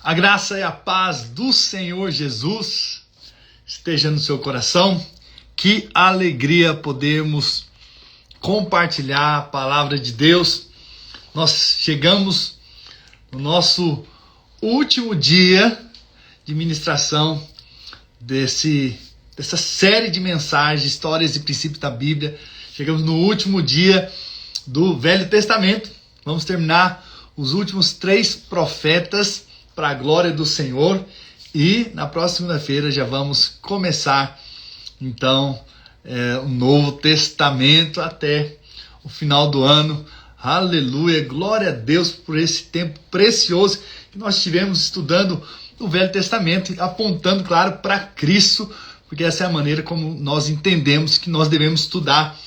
A graça e a paz do Senhor Jesus esteja no seu coração. Que alegria podermos compartilhar a palavra de Deus. Nós chegamos no nosso último dia de ministração dessa série de mensagens, histórias e princípios da Bíblia. Chegamos no último dia do Velho Testamento. Vamos terminar os últimos 3 profetas para a glória do Senhor. E na próxima segunda-feira já vamos começar, então, o Novo Testamento até o final do ano. Aleluia, glória a Deus por esse tempo precioso que nós tivemos estudando o Velho Testamento, apontando, claro, para Cristo, porque essa é a maneira como nós entendemos que nós devemos estudar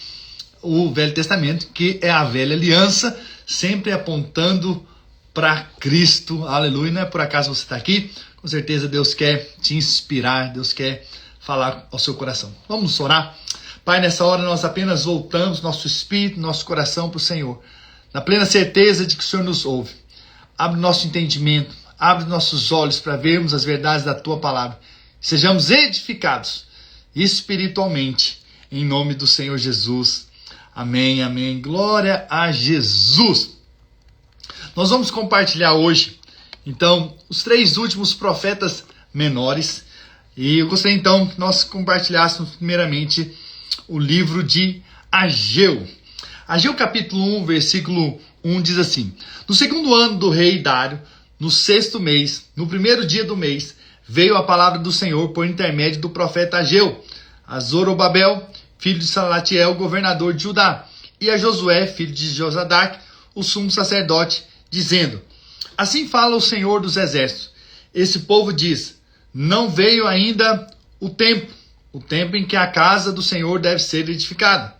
o Velho Testamento, que é a velha aliança, sempre apontando para Cristo. Aleluia, não é por acaso você está aqui, com certeza Deus quer te inspirar, Deus quer falar ao seu coração. Vamos orar? Pai, nessa hora nós apenas voltamos nosso espírito, nosso coração para o Senhor, na plena certeza de que o Senhor nos ouve. Abre nosso entendimento, abre nossos olhos para vermos as verdades da Tua palavra. Sejamos edificados espiritualmente, em nome do Senhor Jesus. Amém, amém. Glória a Jesus. Nós vamos compartilhar hoje, então, os 3 últimos profetas menores. E eu gostaria, então, que nós compartilhássemos primeiramente o livro de Ageu. Ageu capítulo 1, versículo 1 diz assim: No segundo ano do rei Dário, no 6º mês, no primeiro dia do mês, veio a palavra do Senhor por intermédio do profeta Ageu, a Zorobabel, filho de Salatiel, governador de Judá, e a Josué, filho de Josadac, o sumo sacerdote, dizendo: Assim fala o Senhor dos Exércitos. Esse povo diz: Não veio ainda o tempo em que a casa do Senhor deve ser edificada.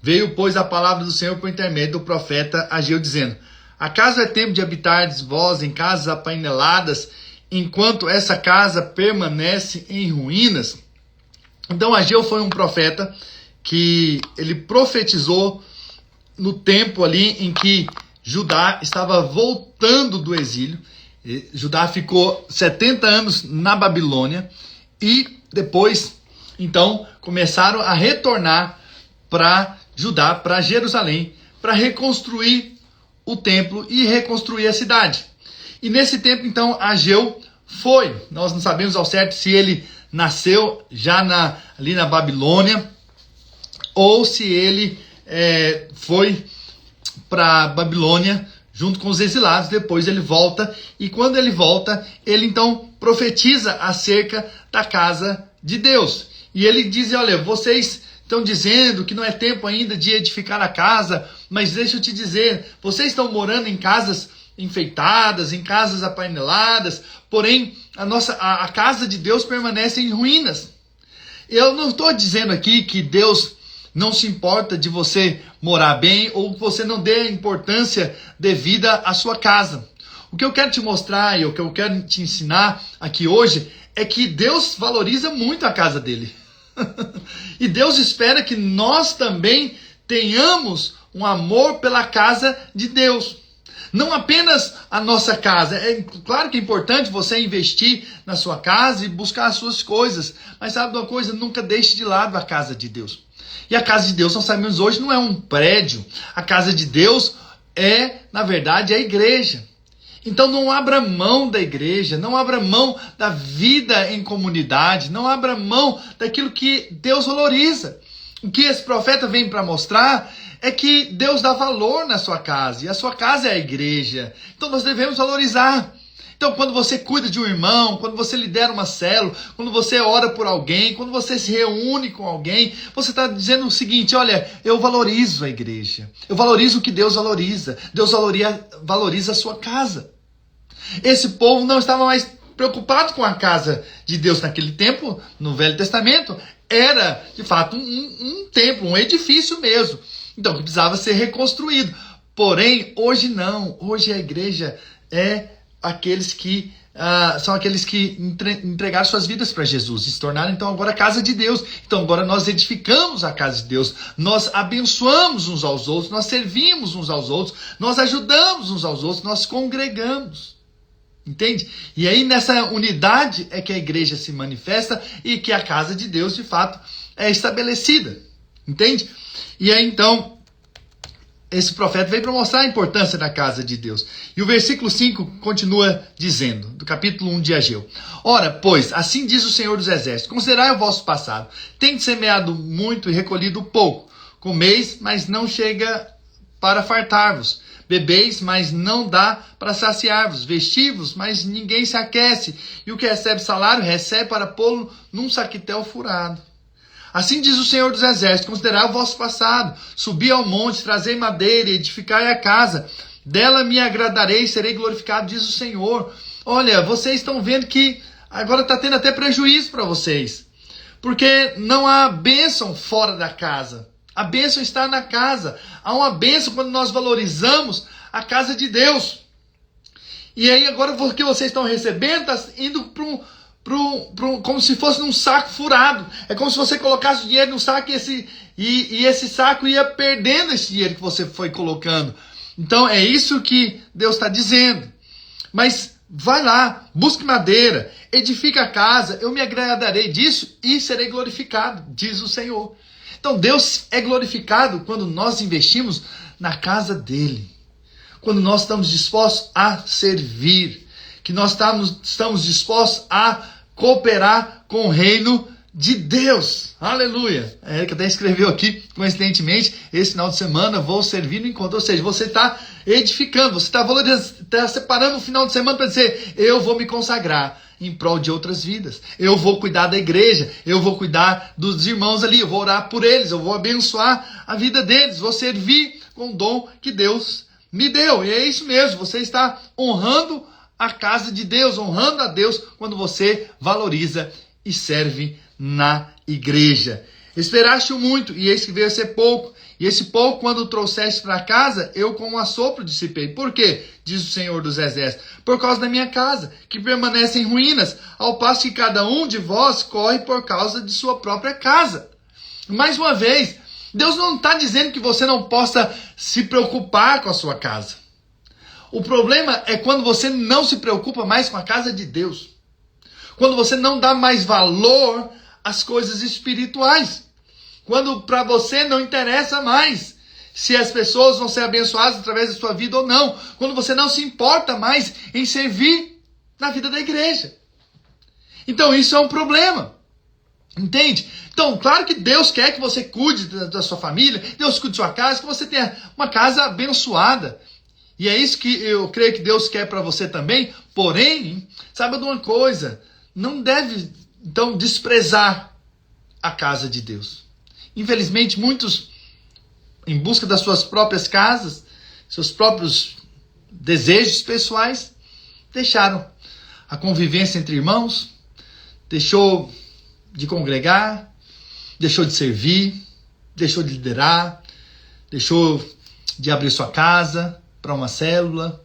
Veio, pois, a palavra do Senhor por intermédio do profeta Ageu, dizendo: Acaso é tempo de habitardes vós em casas apaineladas, enquanto essa casa permanece em ruínas? Então Ageu foi um profeta que ele profetizou no tempo ali em que Judá estava voltando do exílio. Judá ficou 70 anos na Babilônia e depois, então, começaram a retornar para Judá, para Jerusalém, para reconstruir o templo e reconstruir a cidade. E nesse tempo, então, Ageu foi. Nós não sabemos ao certo se ele nasceu já ali na Babilônia ou se ele foi para a Babilônia junto com os exilados. Depois ele volta, e quando ele volta, ele então profetiza acerca da casa de Deus. E ele diz: olha, vocês estão dizendo que não é tempo ainda de edificar a casa, mas deixa eu te dizer, vocês estão morando em casas enfeitadas, em casas apaineladas, porém a casa de Deus permanece em ruínas. Eu não estou dizendo aqui que Deus não se importa de você morar bem ou que você não dê a importância devida à sua casa. O que eu quero te mostrar e o que eu quero te ensinar aqui hoje é que Deus valoriza muito a casa dele. E Deus espera que nós também tenhamos um amor pela casa de Deus. Não apenas a nossa casa. É claro que é importante você investir na sua casa e buscar as suas coisas. Mas sabe de uma coisa? Nunca deixe de lado a casa de Deus. E a casa de Deus, nós sabemos hoje, não é um prédio. A casa de Deus é, na verdade, a igreja. Então não abra mão da igreja, não abra mão da vida em comunidade, não abra mão daquilo que Deus valoriza. O que esse profeta vem para mostrar é que Deus dá valor na sua casa, e a sua casa é a igreja. Então nós devemos valorizar. Então, quando você cuida de um irmão, quando você lidera uma célula, quando você ora por alguém, quando você se reúne com alguém, você está dizendo o seguinte: olha, eu valorizo a igreja. Eu valorizo o que Deus valoriza. Deus valoriza a sua casa. Esse povo não estava mais preocupado com a casa de Deus naquele tempo, no Velho Testamento. Era, de fato, um templo, um edifício mesmo. Então, que precisava ser reconstruído. Porém, hoje não. Hoje a igreja são aqueles que entregaram suas vidas para Jesus e se tornaram então agora a casa de Deus. Então agora nós edificamos a casa de Deus, nós abençoamos uns aos outros, nós servimos uns aos outros, nós ajudamos uns aos outros, nós congregamos. Entende? E aí nessa unidade é que a igreja se manifesta e que a casa de Deus de fato é estabelecida. Entende? E aí então esse profeta veio para mostrar a importância da casa de Deus. E o versículo 5 continua dizendo, do capítulo 1 de Ageu: Ora, pois, assim diz o Senhor dos Exércitos, considerai o vosso passado. Tendes semeado muito e recolhido pouco. Comeis, mas não chega para fartar-vos. Bebeis, mas não dá para saciar-vos. Vestivos, mas ninguém se aquece. E o que recebe salário, recebe para pô-lo num saquitel furado. Assim diz o Senhor dos Exércitos: considerai o vosso passado. Subi ao monte, trazei madeira, edificai a casa. Dela me agradarei, serei glorificado, diz o Senhor. Olha, vocês estão vendo que agora está tendo até prejuízo para vocês. Porque não há bênção fora da casa. A bênção está na casa. Há uma bênção quando nós valorizamos a casa de Deus. E aí agora o que vocês estão recebendo está indo como se fosse num saco furado. É como se você colocasse o dinheiro num saco e esse saco ia perdendo esse dinheiro que você foi colocando. Então é isso que Deus está dizendo. Mas vai lá, busque madeira, edifica a casa, eu me agradarei disso e serei glorificado, diz o Senhor. Então Deus é glorificado quando nós investimos na casa dele. Quando nós estamos dispostos a servir. Que nós estamos dispostos a cooperar com o reino de Deus. Aleluia. A Erika até escreveu aqui, coincidentemente, esse final de semana vou servir no encontro. Ou seja, você está edificando, você está valorizando, está separando o final de semana para dizer: eu vou me consagrar em prol de outras vidas. Eu vou cuidar da igreja, eu vou cuidar dos irmãos ali, eu vou orar por eles, eu vou abençoar a vida deles, vou servir com o dom que Deus me deu. E é isso mesmo, você está honrando a casa de Deus, honrando a Deus quando você valoriza e serve na igreja. Esperaste muito, e eis que veio a ser pouco. E esse pouco, quando o trouxeste para casa, eu com um assopro dissipei. Por quê? Diz o Senhor dos Exércitos: por causa da minha casa, que permanece em ruínas, ao passo que cada um de vós corre por causa de sua própria casa. Mais uma vez, Deus não está dizendo que você não possa se preocupar com a sua casa. O problema é quando você não se preocupa mais com a casa de Deus. Quando você não dá mais valor às coisas espirituais. Quando para você não interessa mais se as pessoas vão ser abençoadas através da sua vida ou não. Quando você não se importa mais em servir na vida da igreja. Então isso é um problema. Entende? Então, claro que Deus quer que você cuide da sua família, Deus cuide da sua casa, que você tenha uma casa abençoada. E é isso que eu creio que Deus quer para você também. Porém, saiba de uma coisa, não deve, então, desprezar a casa de Deus. Infelizmente, muitos, em busca das suas próprias casas, seus próprios desejos pessoais, deixaram a convivência entre irmãos, deixou de congregar, deixou de servir, deixou de liderar, deixou de abrir sua casa para uma célula,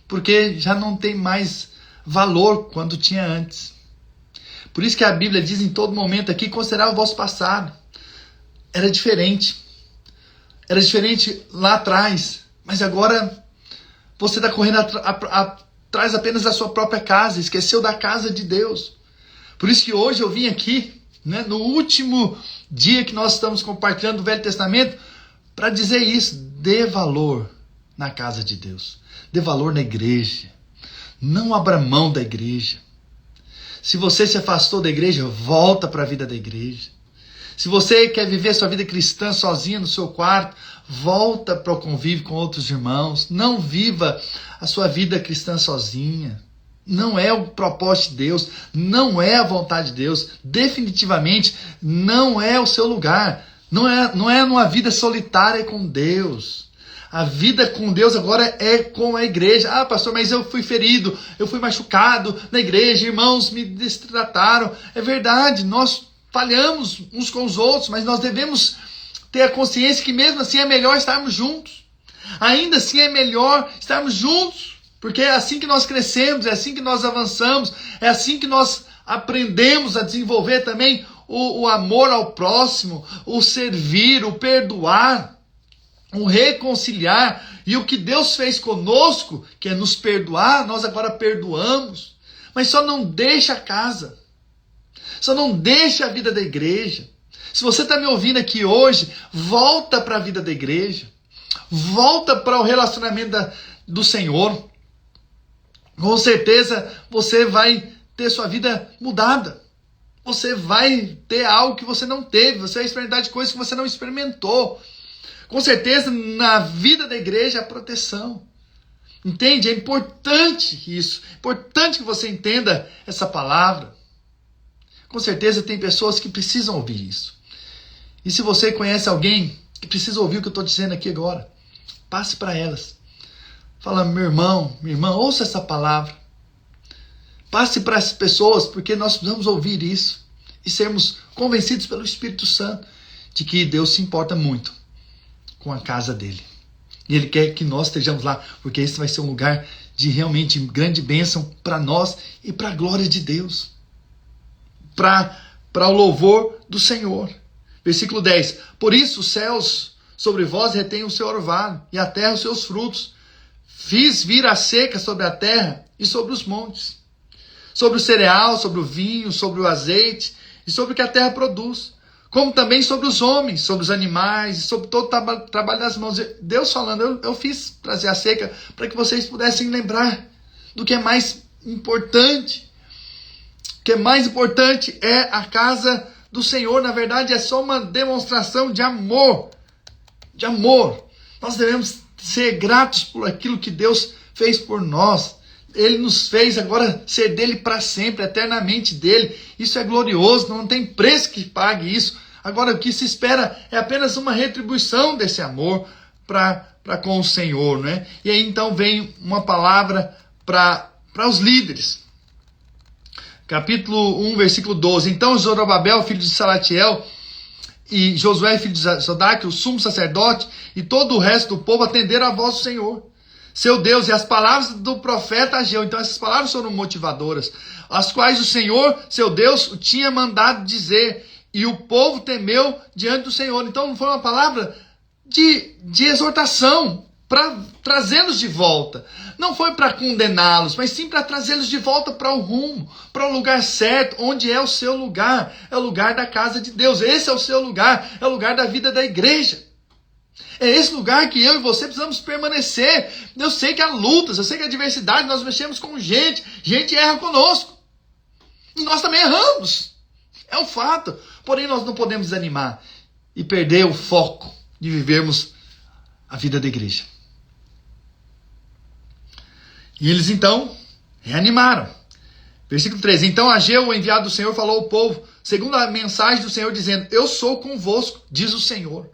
porque já não tem mais valor quanto tinha antes. Por isso que a Bíblia diz em todo momento aqui: considerar o vosso passado. Era diferente. Era diferente lá atrás. Mas agora você está correndo atrás apenas da sua própria casa. Esqueceu da casa de Deus. Por isso que hoje eu vim aqui, né, no último dia que nós estamos compartilhando o Velho Testamento, para dizer isso: dê valor na casa de Deus. Dê valor na igreja. Não abra mão da igreja. Se você se afastou da igreja, volta para a vida da igreja. Se você quer viver sua vida cristã sozinho no seu quarto, volta para o convívio com outros irmãos. Não viva a sua vida cristã sozinha. Não é o propósito de Deus, não é a vontade de Deus. Definitivamente não é o seu lugar. Não é numa vida solitária com Deus. A vida com Deus agora é com a igreja. Ah, pastor, mas eu fui ferido, eu fui machucado na igreja, irmãos me destrataram. É verdade, nós falhamos uns com os outros, mas nós devemos ter a consciência que mesmo assim é melhor estarmos juntos. Ainda assim é melhor estarmos juntos, porque é assim que nós crescemos, é assim que nós avançamos, é assim que nós aprendemos a desenvolver também o amor ao próximo, o servir, o perdoar. o reconciliar, e o que Deus fez conosco, que é nos perdoar, nós agora perdoamos. Mas só não deixa a casa, só não deixa a vida da igreja. Se você está me ouvindo aqui hoje, volta para a vida da igreja, volta para o relacionamento do Senhor. Com certeza você vai ter sua vida mudada. Você vai ter algo que você não teve, você vai experimentar de coisas que você não experimentou. Com certeza, na vida da igreja, a proteção. Entende? É importante isso. É importante que você entenda essa palavra. Com certeza tem pessoas que precisam ouvir isso. E se você conhece alguém que precisa ouvir o que eu estou dizendo aqui agora, passe para elas. Fala, meu irmão, minha irmã, ouça essa palavra. Passe para essas pessoas, porque nós precisamos ouvir isso e sermos convencidos pelo Espírito Santo de que Deus se importa muito com a casa dele. E Ele quer que nós estejamos lá, porque esse vai ser um lugar de realmente grande bênção para nós e para a glória de Deus. Para o louvor do Senhor. Versículo 10. Por isso os céus sobre vós retêm o seu orvalho, e a terra os seus frutos. Fiz vir a seca sobre a terra e sobre os montes, sobre o cereal, sobre o vinho, sobre o azeite, e sobre o que a terra produz, como também sobre os homens, sobre os animais, e sobre todo o trabalho das mãos. Deus falando, eu fiz trazer a seca para que vocês pudessem lembrar do que é mais importante. O que é mais importante é a casa do Senhor. Na verdade, é só uma demonstração de amor. De amor. Nós devemos ser gratos por aquilo que Deus fez por nós. Ele nos fez agora ser dele para sempre, eternamente dele. Isso é glorioso, não tem preço que pague isso. Agora o que se espera é apenas uma retribuição desse amor para com o Senhor, né? E aí então vem uma palavra para os líderes. Capítulo 1, versículo 12. Então Zorobabel, filho de Salatiel, e Josué, filho de Zodaque, o sumo sacerdote, e todo o resto do povo atenderam a voz do Senhor, seu Deus, e as palavras do profeta Ageu. Então essas palavras foram motivadoras, as quais o Senhor, seu Deus, o tinha mandado dizer, e o povo temeu diante do Senhor. Então não foi uma palavra de exortação, para trazê-los de volta. Não foi para condená-los, mas sim para trazê-los de volta para o rumo, para o lugar certo, onde é o seu lugar. É o lugar da casa de Deus. Esse é o seu lugar, é o lugar da vida da igreja. É esse lugar que eu e você precisamos permanecer. Eu sei que há lutas, eu sei que há adversidade, nós mexemos com gente erra conosco. E nós também erramos. É um fato. Porém, nós não podemos desanimar e perder o foco de vivermos a vida da igreja. E eles então reanimaram. Versículo 13. Então Ageu, o enviado do Senhor, falou ao povo, segundo a mensagem do Senhor, dizendo, eu sou convosco, diz o Senhor.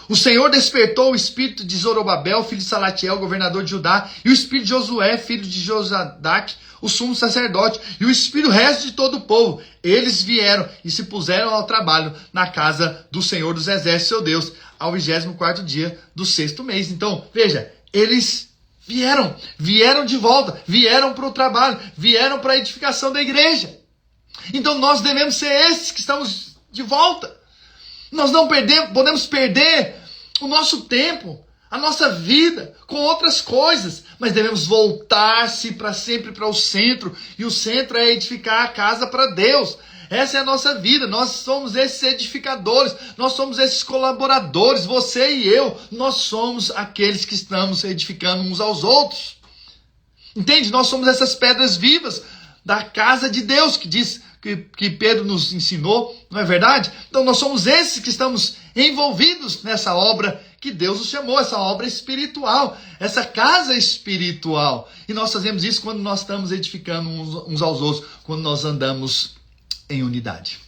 O Senhor despertou o espírito de Zorobabel, filho de Salatiel, governador de Judá, e o espírito de Josué, filho de Josadaque, o sumo sacerdote, e o espírito resto de todo o povo. Eles vieram e se puseram ao trabalho na casa do Senhor dos Exércitos, seu Deus, ao 24º dia do 6º mês. Então, veja, eles vieram de volta, vieram para o trabalho, vieram para a edificação da igreja. Então nós devemos ser esses que estamos de volta. Nós não podemos perder o nosso tempo, a nossa vida com outras coisas, mas devemos voltar-se para sempre para o centro, e o centro é edificar a casa para Deus. Essa é a nossa vida, nós somos esses edificadores, nós somos esses colaboradores, você e eu, nós somos aqueles que estamos edificando uns aos outros. Entende? Nós somos essas pedras vivas da casa de Deus, que diz que Pedro nos ensinou, não é verdade? Então nós somos esses que estamos envolvidos nessa obra que Deus nos chamou, essa obra espiritual, essa casa espiritual. E nós fazemos isso quando nós estamos edificando uns aos outros, quando nós andamos em unidade.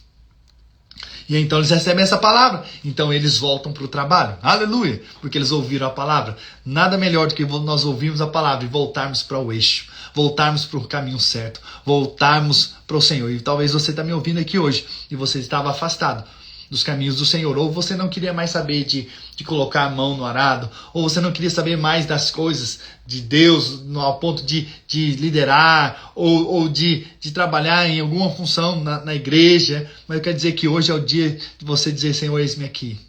E então eles recebem essa palavra, então eles voltam para o trabalho, aleluia, porque eles ouviram a palavra. Nada melhor do que nós ouvirmos a palavra e voltarmos para o eixo, voltarmos para o caminho certo, voltarmos para o Senhor. E talvez você está me ouvindo aqui hoje e você estava afastado dos caminhos do Senhor, ou você não queria mais saber de colocar a mão no arado, ou você não queria saber mais das coisas de Deus ao ponto de liderar, ou de trabalhar em alguma função na igreja. Mas eu quero dizer que hoje é o dia de você dizer, Senhor, eis-me aqui.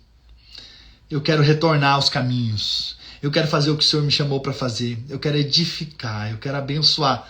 eu quero retornar aos caminhos. Eu quero fazer o que o Senhor me chamou para fazer. Eu quero edificar, eu quero abençoar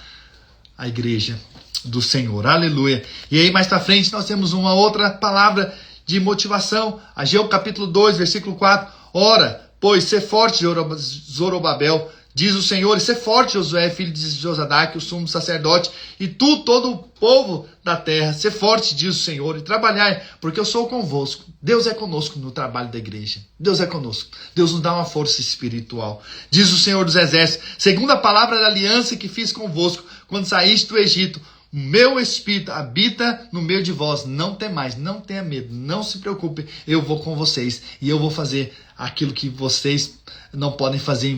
a igreja do Senhor. Aleluia. E aí mais para frente nós temos uma outra palavra de motivação. Ageu capítulo 2, versículo 4. Ora, pois, ser forte, Zorobabel, diz o Senhor, e ser forte, Josué, filho de Josadaque, o sumo sacerdote, e tu, todo o povo da terra, ser forte, diz o Senhor, e trabalhai, porque eu sou convosco. Deus é conosco no trabalho da igreja. Deus é conosco. Deus nos dá uma força espiritual. Diz o Senhor dos Exércitos, segundo a palavra da aliança que fiz convosco, quando saíste do Egito, o meu Espírito habita no meio de vós. Não temais, não tenha medo, não se preocupe. Eu vou com vocês e eu vou fazer aquilo que vocês não podem fazer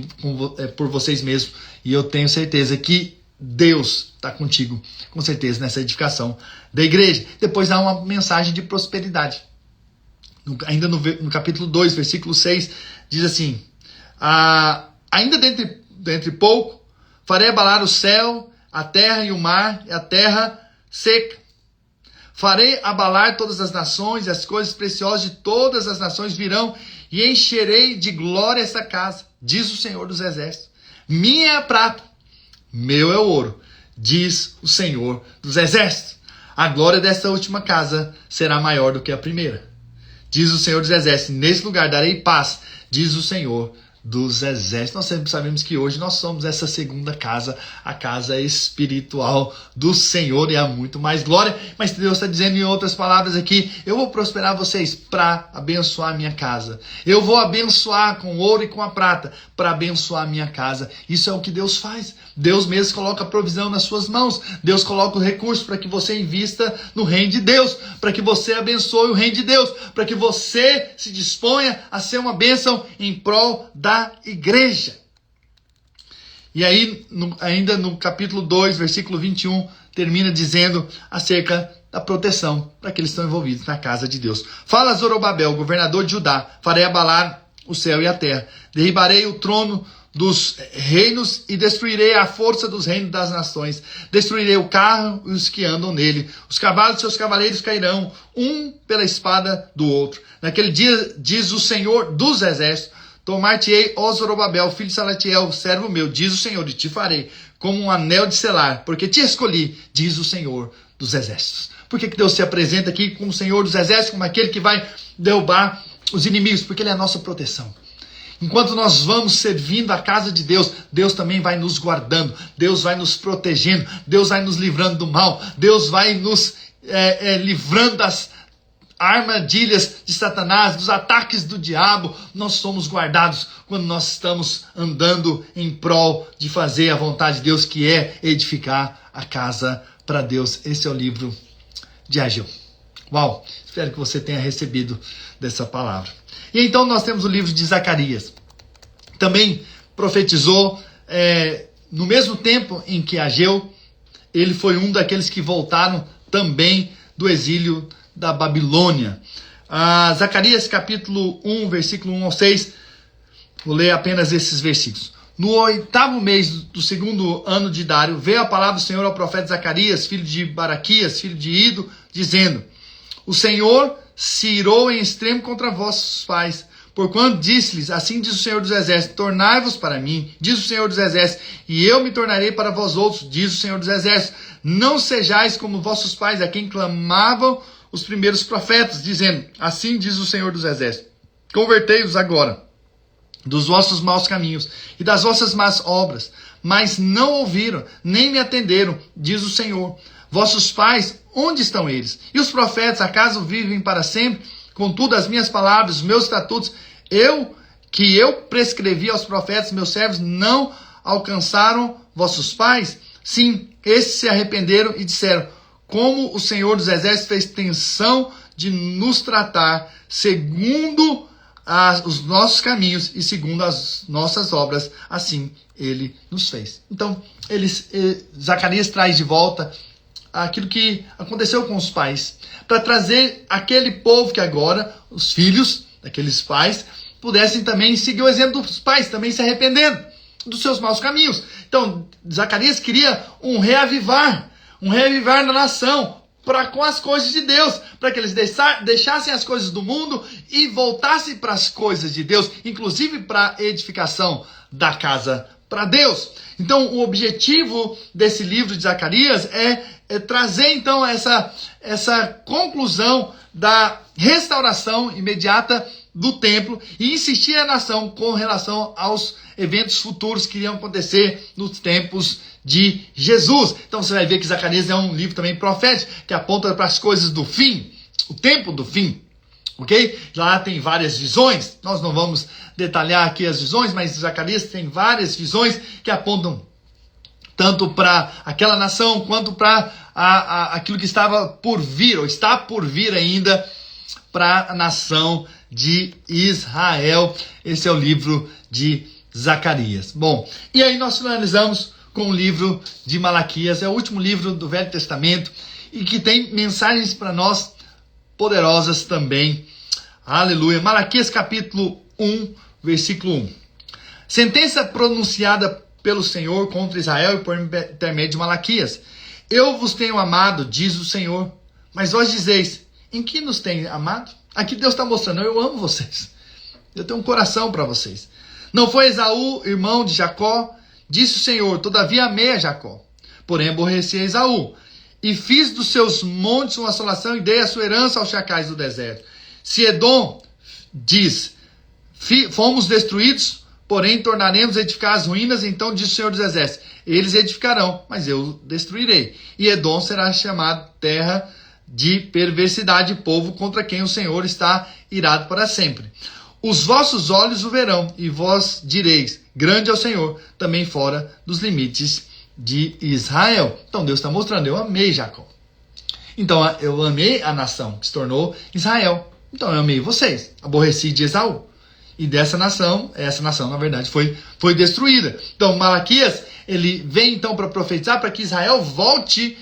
por vocês mesmos. E eu tenho certeza que Deus está contigo, com certeza, nessa edificação da igreja. Depois dá uma mensagem de prosperidade. Ainda no capítulo 2, versículo 6, diz assim, ainda dentre pouco, farei abalar o céu, a terra e o mar, e a terra seca. Farei abalar todas as nações, e as coisas preciosas de todas as nações virão, e encherei de glória esta casa, diz o Senhor dos Exércitos. Minha é a prata, meu é o ouro, diz o Senhor dos Exércitos. A glória desta última casa será maior do que a primeira, diz o Senhor dos Exércitos. Nesse lugar darei paz, diz o Senhor dos Exércitos. Nós sempre sabemos que hoje nós somos essa segunda casa, a casa espiritual do Senhor, e há muito mais glória. Mas Deus está dizendo em outras palavras aqui, eu vou prosperar vocês para abençoar a minha casa. Eu vou abençoar com ouro e com a prata para abençoar a minha casa. Isso é o que Deus faz. Deus mesmo coloca a provisão nas suas mãos. Deus coloca o recurso para que você invista no reino de Deus, para que você abençoe o reino de Deus, para que você se disponha a ser uma bênção em prol da igreja. E aí, ainda no capítulo 2, versículo 21, termina dizendo acerca da proteção para aqueles que estão envolvidos na casa de Deus. Fala Zorobabel, governador de Judá, farei abalar o céu e a terra, derribarei o trono dos reinos e destruirei a força dos reinos das nações. Destruirei o carro e os que andam nele. Os cavalos e seus cavaleiros cairão, um pela espada do outro. Naquele dia, diz o Senhor dos Exércitos, tomar-te-ei, ó Zorobabel, filho de Salatiel, servo meu, diz o Senhor, e te farei como um anel de selar, porque te escolhi, diz o Senhor dos Exércitos. Por que Deus se apresenta aqui como o Senhor dos Exércitos, como aquele que vai derrubar os inimigos? Porque Ele é a nossa proteção. Enquanto nós vamos servindo a casa de Deus, Deus também vai nos guardando, Deus vai nos protegendo, Deus vai nos livrando do mal, Deus vai nos livrando das armadilhas de Satanás, dos ataques do diabo. Nós somos guardados quando nós estamos andando em prol de fazer a vontade de Deus, que é edificar a casa para Deus. Esse é o livro de Ageu. Uau! Espero que você tenha recebido dessa palavra. E então nós temos o livro de Zacarias. Também profetizou no mesmo tempo em que Ageu, ele foi um daqueles que voltaram também do exílio da Babilônia. Zacarias capítulo 1, versículo 1 ao 6. Vou ler apenas esses versículos. No 8º mês do 2º ano de Dário, veio a palavra do Senhor ao profeta Zacarias, filho de Baraquias, filho de Ido, dizendo: o Senhor se irou em extremo contra vossos pais, porquanto disse-lhes, assim diz o Senhor dos Exércitos, tornai-vos para mim, diz o Senhor dos Exércitos, e eu me tornarei para vós outros, diz o Senhor dos Exércitos. Não sejais como vossos pais, a quem clamavam os primeiros profetas, dizendo, assim diz o Senhor dos Exércitos, convertei-vos agora dos vossos maus caminhos e das vossas más obras, mas não ouviram, nem me atenderam, diz o Senhor. Vossos pais, onde estão eles? E os profetas, acaso vivem para sempre? Contudo, as minhas palavras, os meus estatutos, que eu prescrevi aos profetas, meus servos, não alcançaram vossos pais? Sim, estes se arrependeram e disseram, como o Senhor dos Exércitos fez tensão de nos tratar segundo os nossos caminhos e segundo as nossas obras, assim ele nos fez. Então, Zacarias traz de volta aquilo que aconteceu com os pais, para trazer aquele povo que agora, os filhos daqueles pais, pudessem também seguir o exemplo dos pais, também se arrependendo dos seus maus caminhos. Então, Zacarias queria um reavivar na nação, para com as coisas de Deus, para que eles deixassem as coisas do mundo e voltassem para as coisas de Deus, inclusive para a edificação da casa para Deus. Então, o objetivo desse livro de Zacarias é trazer, então, essa conclusão da restauração imediata do templo e insistir a nação com relação aos eventos futuros que iriam acontecer nos tempos de Jesus. Então, você vai ver que Zacarias é um livro também profético, que aponta para as coisas do fim, o tempo do fim. Ok? Lá tem várias visões, nós não vamos detalhar aqui as visões, mas Zacarias tem várias visões que apontam tanto para aquela nação quanto para aquilo que estava por vir, ou está por vir ainda para a nação de Israel. Esse é o livro de Zacarias. Bom, e aí nós finalizamos com o livro de Malaquias, é o último livro do Velho Testamento e que tem mensagens para nós poderosas também. Aleluia. Malaquias capítulo 1, versículo 1. Sentença pronunciada pelo Senhor contra Israel e por intermédio de Malaquias. Eu vos tenho amado, diz o Senhor, mas vós dizeis, em que nos tem amado? Aqui Deus está mostrando, eu amo vocês. Eu tenho um coração para vocês. Não foi Esaú, irmão de Jacó? Disse o Senhor, todavia amei a Jacó, porém aborreci a Esaú. E fiz dos seus montes uma assolação e dei a sua herança aos chacais do deserto. Se Edom diz, fomos destruídos, porém tornaremos a edificar as ruínas, então diz o Senhor dos Exércitos, eles edificarão, mas eu destruirei. E Edom será chamado terra de perversidade, povo contra quem o Senhor está irado para sempre. Os vossos olhos o verão, e vós direis, grande é o Senhor, também fora dos limites de Israel. Então Deus está mostrando, eu amei Jacó. Então eu amei a nação que se tornou Israel. Então eu amei vocês, aborreci de Esaú. E dessa nação, essa nação na verdade foi destruída. Então Malaquias, ele vem então para profetizar para que Israel volte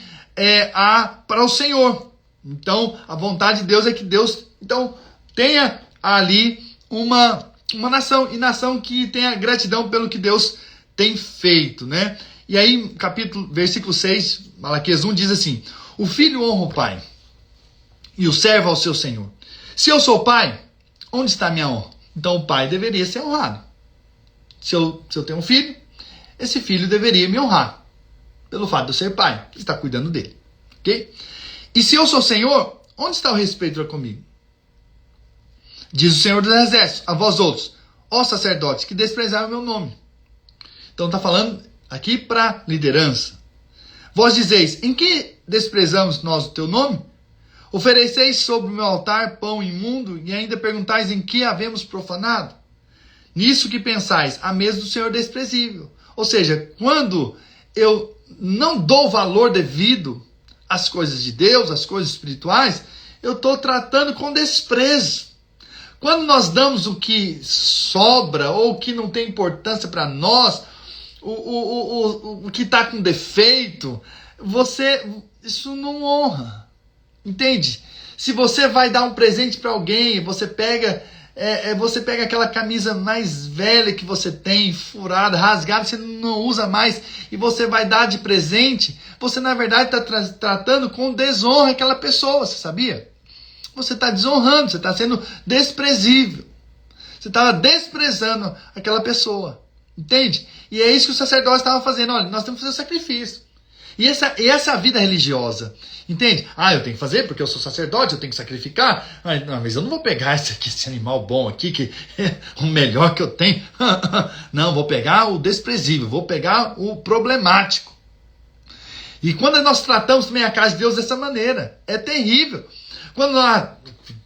para o Senhor. Então a vontade de Deus é que Deus então tenha ali uma nação, e nação que tenha gratidão pelo que Deus tem feito, né? E aí, versículo 6, Malaquias 1 diz assim, o filho honra o pai, e o servo ao seu senhor. Se eu sou pai, onde está a minha honra? Então o pai deveria ser honrado. Se eu tenho um filho, esse filho deveria me honrar, pelo fato de eu ser pai, que está cuidando dele. Ok? E se eu sou senhor, onde está o respeito para comigo? Diz o Senhor dos Exércitos, a vós outros, ó sacerdotes, que desprezaram o meu nome. Então está falando aqui para liderança. Vós dizeis, em que desprezamos nós o teu nome? Ofereceis sobre o meu altar pão imundo, e ainda perguntais em que havemos profanado? Nisso que pensais, a mesa do Senhor desprezível. Ou seja, quando eu não dou valor devido às coisas de Deus, às coisas espirituais, eu estou tratando com desprezo. Quando nós damos o que sobra ou o que não tem importância para nós, o que está com defeito, isso não honra. Entende? Se você vai dar um presente para alguém, você pega aquela camisa mais velha que você tem, furada, rasgada, você não usa mais, e você vai dar de presente, você na verdade está tratando com desonra aquela pessoa, você sabia? Você está desonrando, você está sendo desprezível. Você estava desprezando aquela pessoa. Entende? E é isso que o sacerdote estava fazendo. Olha, nós temos que fazer sacrifício. E essa é a vida religiosa. Entende? Eu tenho que fazer porque eu sou sacerdote, eu tenho que sacrificar. Mas eu não vou pegar esse animal bom aqui, que é o melhor que eu tenho. Não, vou pegar o desprezível, vou pegar o problemático. E quando nós tratamos também a casa de Deus dessa maneira, é terrível. Quando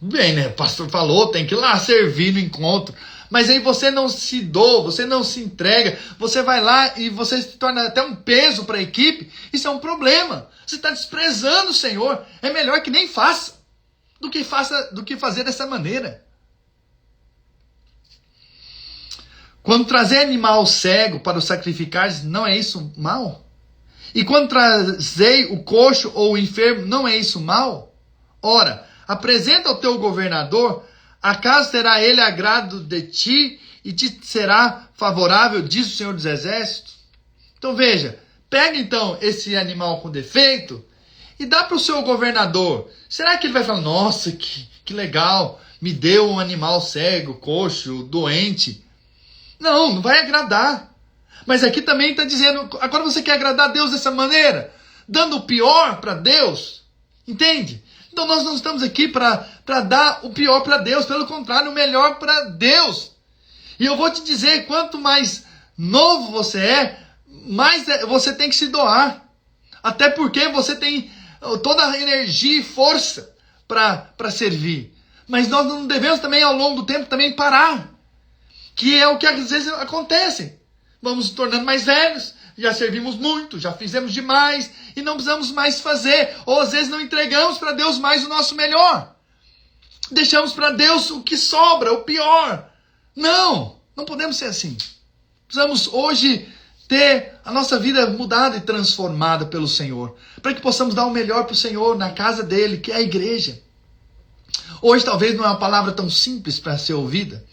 bem, né, o pastor falou, tem que ir lá servir no encontro. Mas aí você não se doa, você não se entrega, você vai lá e você se torna até um peso para a equipe. Isso é um problema. Você está desprezando o Senhor. É melhor que nem faça do que fazer dessa maneira. Quando trazer animal cego para o sacrificar, não é isso mal? E quando trazei o coxo ou o enfermo, não é isso mal? Ora, apresenta ao teu governador, acaso terá ele agrado de ti e te será favorável, diz o Senhor dos Exércitos? Então veja, pega então esse animal com defeito e dá para o seu governador. Será que ele vai falar, nossa, que legal, me deu um animal cego, coxo, doente? Não, não vai agradar. Mas aqui também está dizendo, agora você quer agradar a Deus dessa maneira? Dando o pior para Deus? Entende? Então nós não estamos aqui para dar o pior para Deus, pelo contrário, o melhor para Deus. E eu vou te dizer, quanto mais novo você é, mais você tem que se doar. Até porque você tem toda a energia e força para servir. Mas nós não devemos também, ao longo do tempo, também parar. Que é o que às vezes acontece. Vamos nos tornando mais velhos, já servimos muito, já fizemos demais e não precisamos mais fazer. Ou às vezes não entregamos para Deus mais o nosso melhor. Deixamos para Deus o que sobra, o pior. Não podemos ser assim. Precisamos hoje ter a nossa vida mudada e transformada pelo Senhor, para que possamos dar o melhor para o Senhor na casa dele, que é a igreja. Hoje talvez não é uma palavra tão simples para ser ouvida,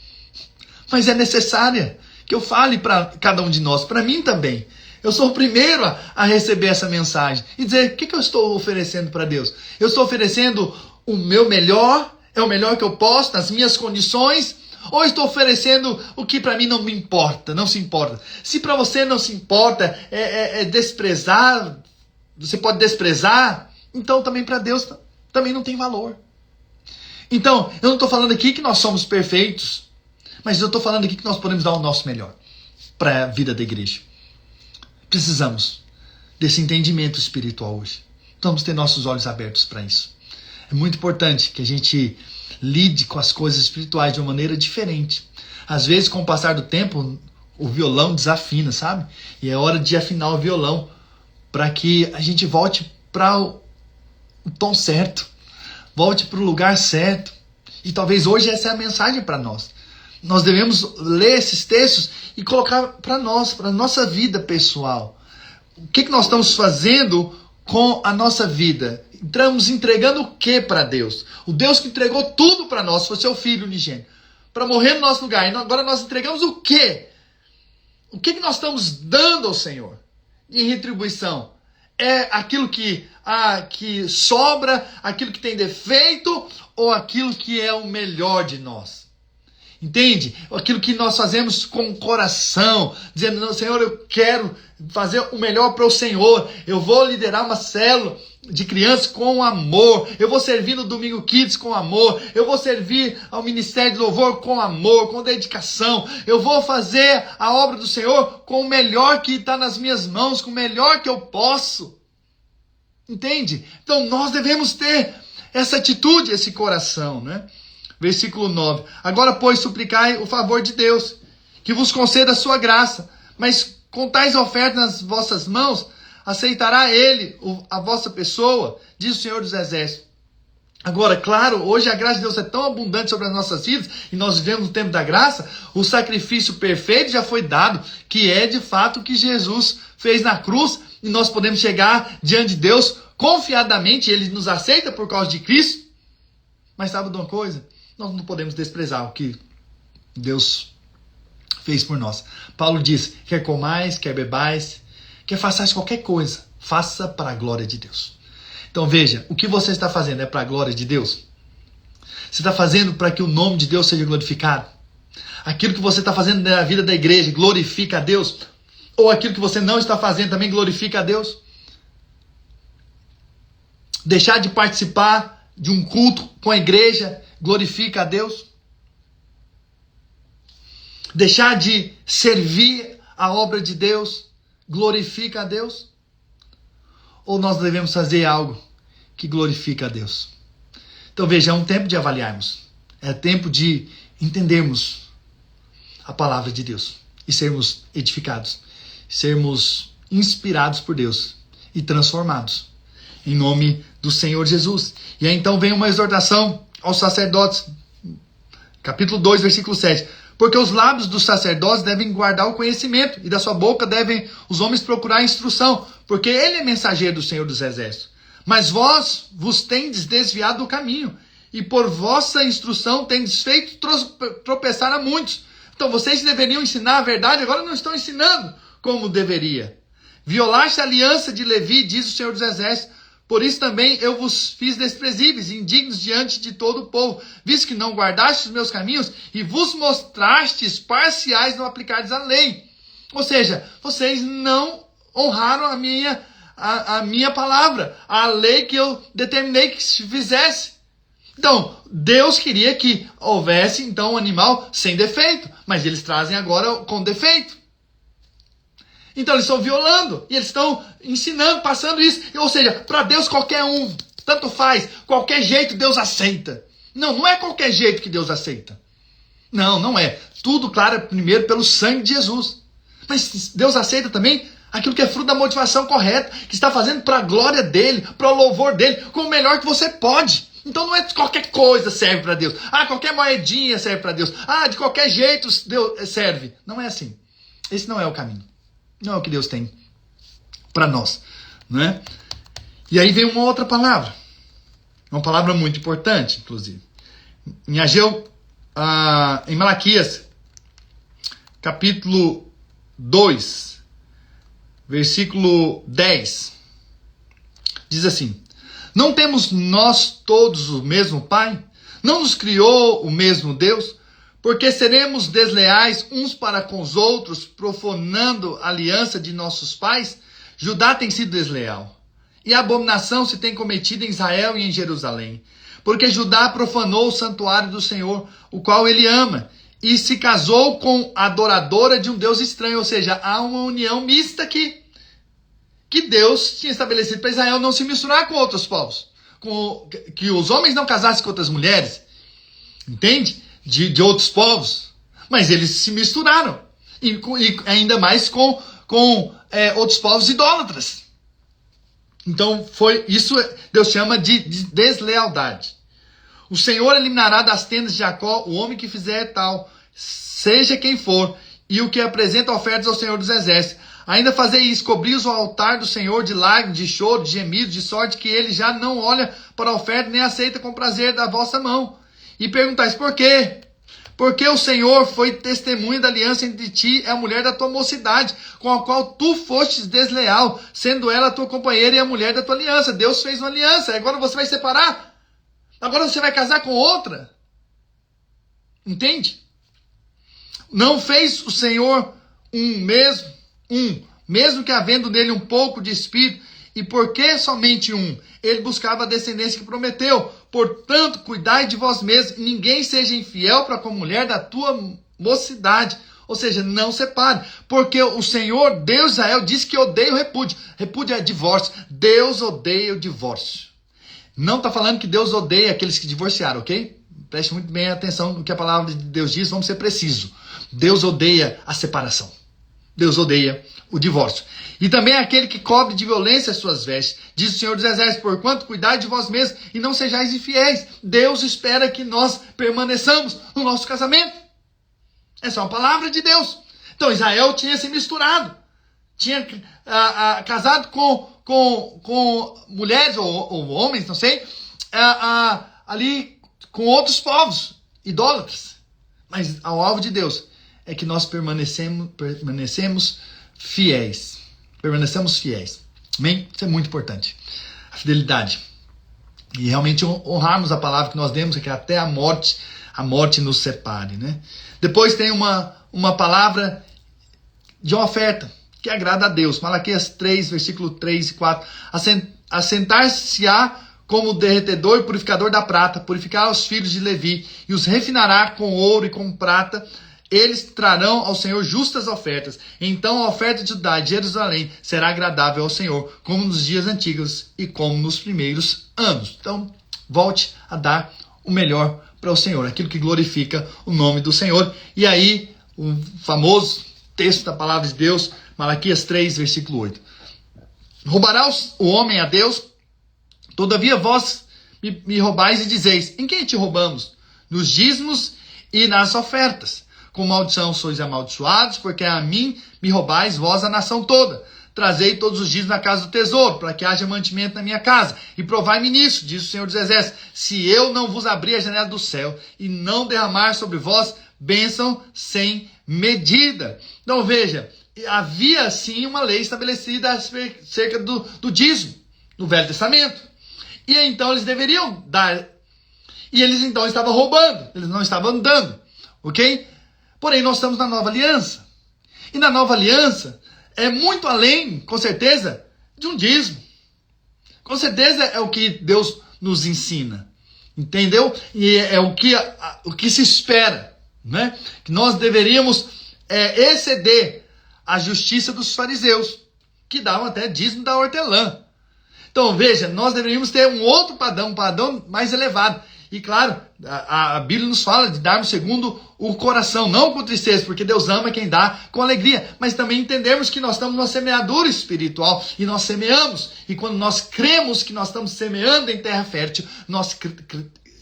mas é necessária que eu fale para cada um de nós, para mim também. Eu sou o primeiro a receber essa mensagem e dizer, o que eu estou oferecendo para Deus? Eu estou oferecendo o meu melhor, é o melhor que eu posso, nas minhas condições, ou estou oferecendo o que para mim não me importa, não se importa? Se para você não se importa, é desprezar, você pode desprezar, então também para Deus também não tem valor. Então, eu não estou falando aqui que nós somos perfeitos, mas eu estou falando aqui que nós podemos dar o nosso melhor para a vida da igreja. Precisamos desse entendimento espiritual hoje. Vamos ter nossos olhos abertos para isso. É muito importante que a gente lide com as coisas espirituais de uma maneira diferente. Às vezes, com o passar do tempo, o violão desafina, sabe? E é hora de afinar o violão para que a gente volte para o tom certo, volte para o lugar certo. E talvez hoje essa é a mensagem para nós. Nós devemos ler esses textos e colocar para nós, para a nossa vida pessoal. O que nós estamos fazendo com a nossa vida? Estamos entregando o que para Deus? O Deus que entregou tudo para nós, foi seu Filho unigênito, para morrer no nosso lugar. E agora nós entregamos o quê? O que nós estamos dando ao Senhor em retribuição? É aquilo que sobra, aquilo que tem defeito, ou aquilo que é o melhor de nós? Entende? Aquilo que nós fazemos com o coração, dizendo, Senhor, eu quero fazer o melhor para o Senhor. Eu vou liderar uma célula de crianças com amor. Eu vou servir no Domingo Kids com amor. Eu vou servir ao Ministério de Louvor com amor, com dedicação. Eu vou fazer a obra do Senhor com o melhor que está nas minhas mãos, com o melhor que eu posso. Entende? Então nós devemos ter essa atitude, esse coração, né? Versículo 9. Agora, pois, suplicai o favor de Deus, que vos conceda a sua graça, mas com tais ofertas nas vossas mãos, aceitará ele a vossa pessoa, diz o Senhor dos Exércitos. Agora, claro, hoje a graça de Deus é tão abundante sobre as nossas vidas, e nós vivemos no tempo da graça, o sacrifício perfeito já foi dado, que é de fato o que Jesus fez na cruz, e nós podemos chegar diante de Deus confiadamente, ele nos aceita por causa de Cristo. Mas sabe de uma coisa? Nós não podemos desprezar o que Deus fez por nós. Paulo diz, quer comais, quer bebais, quer façais qualquer coisa, faça para a glória de Deus. Então veja, o que você está fazendo é para a glória de Deus? Você está fazendo para que o nome de Deus seja glorificado? Aquilo que você está fazendo na vida da igreja glorifica a Deus? Ou aquilo que você não está fazendo também glorifica a Deus? Deixar de participar de um culto com a igreja glorifica a Deus? Deixar de servir a obra de Deus glorifica a Deus? Ou nós devemos fazer algo que glorifica a Deus? Então veja, é um tempo de avaliarmos. É tempo de entendermos a palavra de Deus e sermos edificados, sermos inspirados por Deus e transformados em nome do Senhor Jesus. E aí então vem uma exortação aos sacerdotes, capítulo 2, versículo 7. Porque os lábios dos sacerdotes devem guardar o conhecimento, e da sua boca devem os homens procurar a instrução, porque ele é mensageiro do Senhor dos Exércitos. Mas vós vos tendes desviado do caminho, e por vossa instrução tendes feito tropeçar a muitos. Então vocês deveriam ensinar a verdade, agora não estão ensinando como deveria. Violaste a aliança de Levi, diz o Senhor dos Exércitos, Por isso também eu vos fiz desprezíveis, indignos diante de todo o povo, visto que não guardastes os meus caminhos e vos mostrastes parciais no aplicardes a lei. Ou seja, vocês não honraram a minha palavra, a lei que eu determinei que se fizesse. Então, Deus queria que houvesse então um animal sem defeito, mas eles trazem agora com defeito. Então eles estão violando, e eles estão ensinando, passando isso. Ou seja, para Deus qualquer um, tanto faz, qualquer jeito Deus aceita. Não, não é qualquer jeito que Deus aceita. Não, não é. Tudo, claro, primeiro pelo sangue de Jesus. Mas Deus aceita também aquilo que é fruto da motivação correta, que está fazendo para a glória dele, para o louvor dele, com o melhor que você pode. Então não é qualquer coisa serve para Deus. Qualquer moedinha serve para Deus. De qualquer jeito Deus serve. Não é assim. Esse não é o caminho. Não é o que Deus tem para nós, não é? E aí vem uma outra palavra, uma palavra muito importante, inclusive. Em Ageu, em Malaquias, capítulo 2, versículo 10, diz assim: não temos nós todos o mesmo Pai? Não nos criou o mesmo Deus? Porque seremos desleais uns para com os outros, profanando a aliança de nossos pais? Judá tem sido desleal, e a abominação se tem cometido em Israel e em Jerusalém. Porque Judá profanou o santuário do Senhor, o qual ele ama, e se casou com a adoradora de um Deus estranho. Ou seja, há uma união mista aqui, que Deus tinha estabelecido para Israel não se misturar com outros povos, que os homens não casassem com outras mulheres, entende? De outros povos, mas eles se misturaram, e ainda mais com outros povos idólatras. Então foi isso, Deus chama de deslealdade. O Senhor eliminará das tendas de Jacó o homem que fizer tal, seja quem for, e o que apresenta ofertas ao Senhor dos Exércitos. Ainda fazer isso, cobrir o altar do Senhor de lágrimas, de choro, de gemidos, de sorte que ele já não olha para a oferta nem aceita com prazer da vossa mão. E perguntais, por quê? Porque o Senhor foi testemunha da aliança entre ti e a mulher da tua mocidade, com a qual tu fostes desleal, sendo ela a tua companheira e a mulher da tua aliança. Deus fez uma aliança, agora você vai separar? Agora você vai casar com outra? Entende? Não fez o Senhor mesmo que havendo nele um pouco de espírito, e por que somente um? Ele buscava a descendência que prometeu. Portanto, cuidai de vós mesmos, ninguém seja infiel para com a mulher da tua mocidade. Ou seja, não separe. Porque o Senhor, Deus de Israel, disse que odeia o repúdio. Repúdio é divórcio. Deus odeia o divórcio. Não está falando que Deus odeia aqueles que divorciaram, ok? Preste muito bem atenção no que a palavra de Deus diz, vamos ser precisos. Deus odeia a separação. Deus odeia o divórcio. E também é aquele que cobre de violência as suas vestes. Diz o Senhor dos Exércitos, porquanto cuidai de vós mesmos e não sejais infiéis. Deus espera que nós permaneçamos no nosso casamento. Essa é uma palavra de Deus. Então Israel tinha se misturado. Tinha casado com mulheres ou homens, não sei, ali com outros povos, idólatras. Mas o alvo de Deus é que nós permanecemos fiéis. Permanecemos fiéis. Amém? Isso é muito importante. A fidelidade. E realmente honrarmos a palavra que nós demos, que até a morte nos separe, né? Depois tem uma palavra de uma oferta que agrada a Deus. Malaquias 3, versículo 3 e 4. Assentar-se-á como derretedor e purificador da prata, purificar os filhos de Levi, e os refinará com ouro e com prata. Eles trarão ao Senhor justas ofertas. Então a oferta de Judá e de Jerusalém será agradável ao Senhor, como nos dias antigos e como nos primeiros anos. Então, volte a dar o melhor para o Senhor, aquilo que glorifica o nome do Senhor. E aí, o famoso texto da palavra de Deus, Malaquias 3, versículo 8. Roubará o homem a Deus? Todavia vós me roubais e dizeis, em quem te roubamos? Nos dízimos e nas ofertas. Com maldição sois amaldiçoados, porque a mim me roubais vós a nação toda. Trazei todos os dízimos na casa do tesouro, para que haja mantimento na minha casa. E provai-me nisso, diz o Senhor dos Exércitos, se eu não vos abrir a janela do céu e não derramar sobre vós bênção sem medida. Então veja, havia sim uma lei estabelecida acerca do dízimo. no Velho Testamento. E então eles deveriam dar. E eles então estavam roubando, eles não estavam dando, ok? Porém, nós estamos na nova aliança. E na nova aliança é muito além, com certeza, de um dízimo. Com certeza é o que Deus nos ensina. Entendeu? E é o que se espera, né? Que nós deveríamos exceder a justiça dos fariseus, que davam até dízimo da hortelã. Então veja, nós deveríamos ter um outro padrão, um padrão mais elevado. E claro, a Bíblia nos fala de darmos segundo o coração, não com tristeza, porque Deus ama quem dá com alegria. Mas também entendemos que nós estamos numa semeadura espiritual e nós semeamos. E quando nós cremos que nós estamos semeando em terra fértil, nós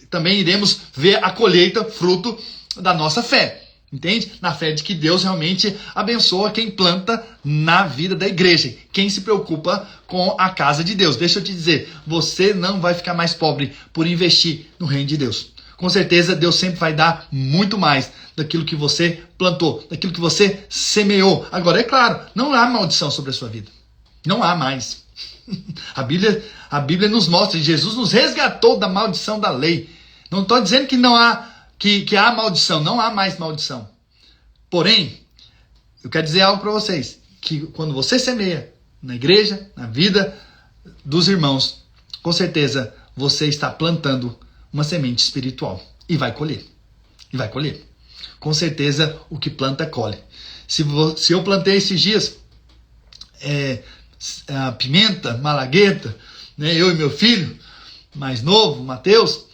também iremos ver a colheita, fruto da nossa fé. Entende? Na fé de que Deus realmente abençoa quem planta na vida da igreja. Quem se preocupa com a casa de Deus. Deixa eu te dizer, você não vai ficar mais pobre por investir no reino de Deus. Com certeza Deus sempre vai dar muito mais daquilo que você plantou, daquilo que você semeou. Agora, é claro, não há maldição sobre a sua vida. Não há mais. A Bíblia nos mostra, Jesus nos resgatou da maldição da lei. Não estou dizendo que não há que há maldição, não há mais maldição. Porém, eu quero dizer algo para vocês, que quando você semeia na igreja, na vida dos irmãos, com certeza você está plantando uma semente espiritual e vai colher. E vai colher. Com certeza o que planta, colhe. Se eu plantei esses dias pimenta, malagueta, né, eu e meu filho mais novo, Mateus,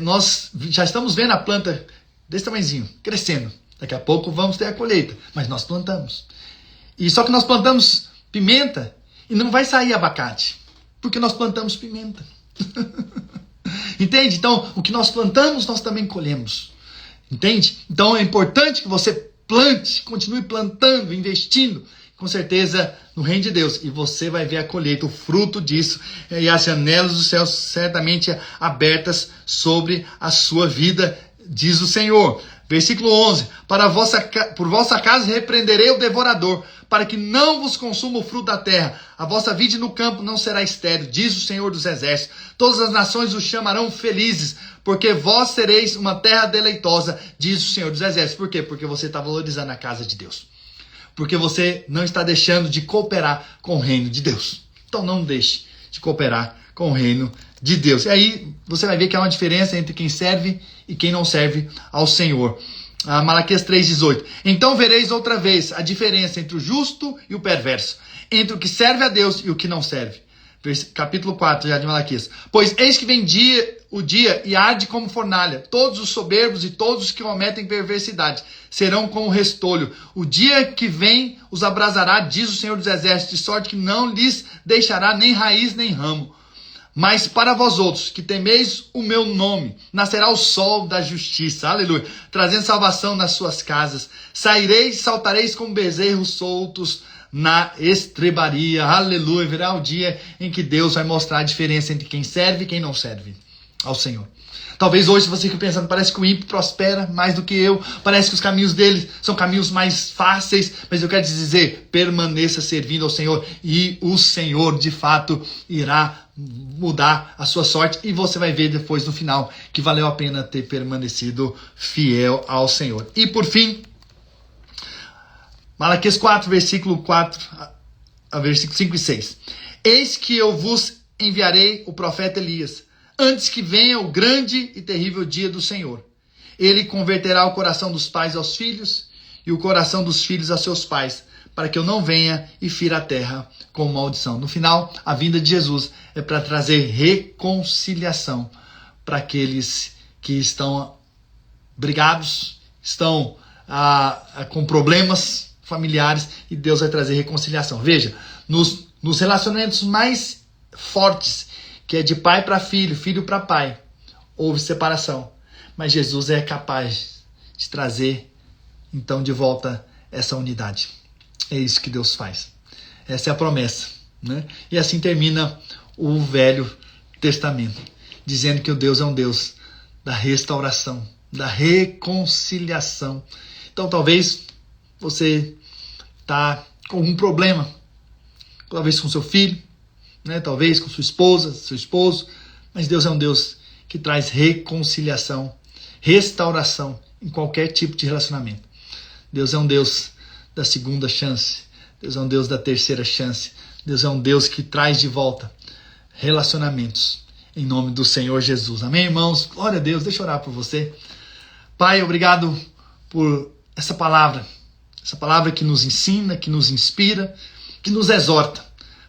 nós já estamos vendo a planta desse tamanhozinho, crescendo. Daqui a pouco vamos ter a colheita, mas nós plantamos. E só que nós plantamos pimenta e não vai sair abacate, porque nós plantamos pimenta. Entende? Então, o que nós plantamos, nós também colhemos. Entende? Então, é importante que você plante, continue plantando, investindo, com certeza, no reino de Deus. E você vai ver a colheita, o fruto disso. E as janelas do céu certamente abertas sobre a sua vida, diz o Senhor. Versículo 11. Por vossa casa repreenderei o devorador, para que não vos consuma o fruto da terra. A vossa vide no campo não será estéril, diz o Senhor dos Exércitos. Todas as nações os chamarão felizes, porque vós sereis uma terra deleitosa, diz o Senhor dos Exércitos. Por quê? Porque você está valorizando a casa de Deus. Porque você não está deixando de cooperar com o reino de Deus. Então não deixe de cooperar com o reino de Deus. E aí você vai ver que há uma diferença entre quem serve e quem não serve ao Senhor. Malaquias 3,18. Então vereis outra vez a diferença entre o justo e o perverso, entre o que serve a Deus e o que não serve. Capítulo 4 já de Malaquias. Pois eis que vem o dia e arde como fornalha. Todos os soberbos e todos os que cometem perversidade serão como restolho. O dia que vem os abrasará, diz o Senhor dos Exércitos, de sorte que não lhes deixará nem raiz nem ramo. Mas para vós outros, que temeis o meu nome, nascerá o sol da justiça, aleluia, trazendo salvação nas suas casas. Saireis, saltareis como bezerros soltos na estrebaria, aleluia. Virá o dia em que Deus vai mostrar a diferença entre quem serve e quem não serve ao Senhor. Talvez hoje você fique pensando, parece que o ímpio prospera mais do que eu, parece que os caminhos dele são caminhos mais fáceis, mas eu quero te dizer, permaneça servindo ao Senhor e o Senhor de fato irá mudar a sua sorte e você vai ver depois no final que valeu a pena ter permanecido fiel ao Senhor. E por fim, Malaquias 4, versículo 4 a versículo 5 e 6. Eis que eu vos enviarei o profeta Elias, antes que venha o grande e terrível dia do Senhor. Ele converterá o coração dos pais aos filhos e o coração dos filhos a seus pais, para que eu não venha e fira a terra com maldição. No final, a vinda de Jesus é para trazer reconciliação para aqueles que estão brigados, estão com problemas familiares, e Deus vai trazer reconciliação. Veja, nos relacionamentos mais fortes, que é de pai para filho, filho para pai, houve separação. Mas Jesus é capaz de trazer, então, de volta essa unidade. É isso que Deus faz. Essa é a promessa, né? E assim termina o Velho Testamento, dizendo que o Deus é um Deus da restauração, da reconciliação. Então, talvez você está com um problema, talvez com seu filho, né? Talvez com sua esposa, seu esposo, mas Deus é um Deus que traz reconciliação, restauração em qualquer tipo de relacionamento. Deus é um Deus da segunda chance, Deus é um Deus da terceira chance, Deus é um Deus que traz de volta relacionamentos, em nome do Senhor Jesus. Amém, irmãos? Glória a Deus. Deixa eu orar por você. Pai, obrigado por essa palavra que nos ensina, que nos inspira, que nos exorta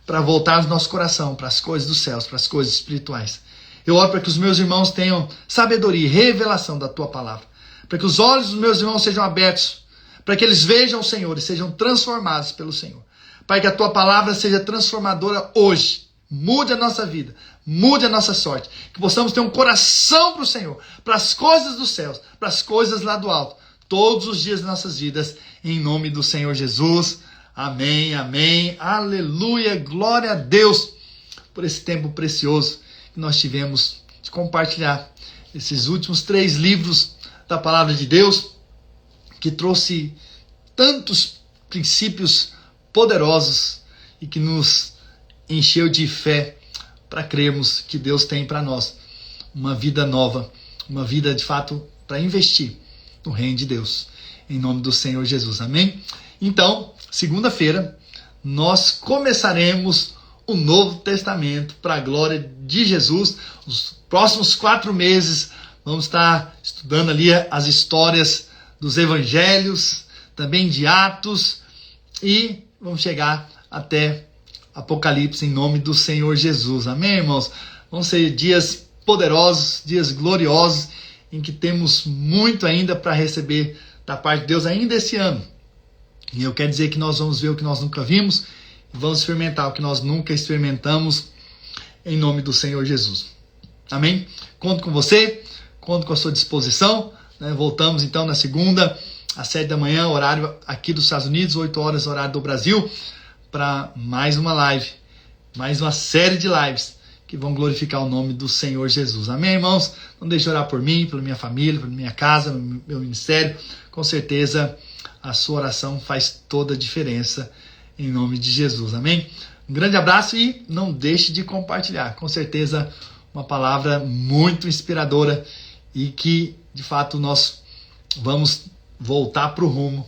para voltar o nosso coração para as coisas dos céus, para as coisas espirituais. Eu oro para que os meus irmãos tenham sabedoria e revelação da tua palavra, para que os olhos dos meus irmãos sejam abertos, para que eles vejam o Senhor e sejam transformados pelo Senhor. Pai, que a tua palavra seja transformadora hoje. Mude a nossa vida, mude a nossa sorte. Que possamos ter um coração para o Senhor, para as coisas dos céus, para as coisas lá do alto, todos os dias das nossas vidas, em nome do Senhor Jesus. Amém, amém, aleluia, glória a Deus por esse tempo precioso que nós tivemos de compartilhar esses últimos 3 livros da palavra de Deus, que trouxe tantos princípios poderosos e que nos encheu de fé para crermos que Deus tem para nós uma vida nova, uma vida de fato para investir no reino de Deus, em nome do Senhor Jesus, amém? Então, segunda-feira, nós começaremos o Novo Testamento para a glória de Jesus. Os próximos 4 meses vamos estar estudando ali as histórias dos evangelhos, também de Atos, e vamos chegar até Apocalipse em nome do Senhor Jesus. Amém, irmãos? Vão ser dias poderosos, dias gloriosos, em que temos muito ainda para receber da parte de Deus ainda esse ano. E eu quero dizer que nós vamos ver o que nós nunca vimos e vamos experimentar o que nós nunca experimentamos em nome do Senhor Jesus. Amém? Conto com você, conto com a sua disposição. Né? Voltamos então na segunda, às 7 da manhã, horário aqui dos Estados Unidos, 8 horas, horário do Brasil, para mais uma live, mais uma série de lives que vão glorificar o nome do Senhor Jesus. Amém, irmãos? Não deixe de orar por mim, pela minha família, pela minha casa, pelo meu ministério. Com certeza a sua oração faz toda a diferença em nome de Jesus. Amém? Um grande abraço e não deixe de compartilhar. Com certeza uma palavra muito inspiradora e que, de fato, nós vamos voltar para o rumo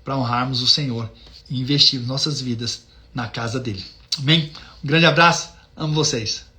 para honrarmos o Senhor e investir nossas vidas na casa dele. Amém? Um grande abraço, amo vocês.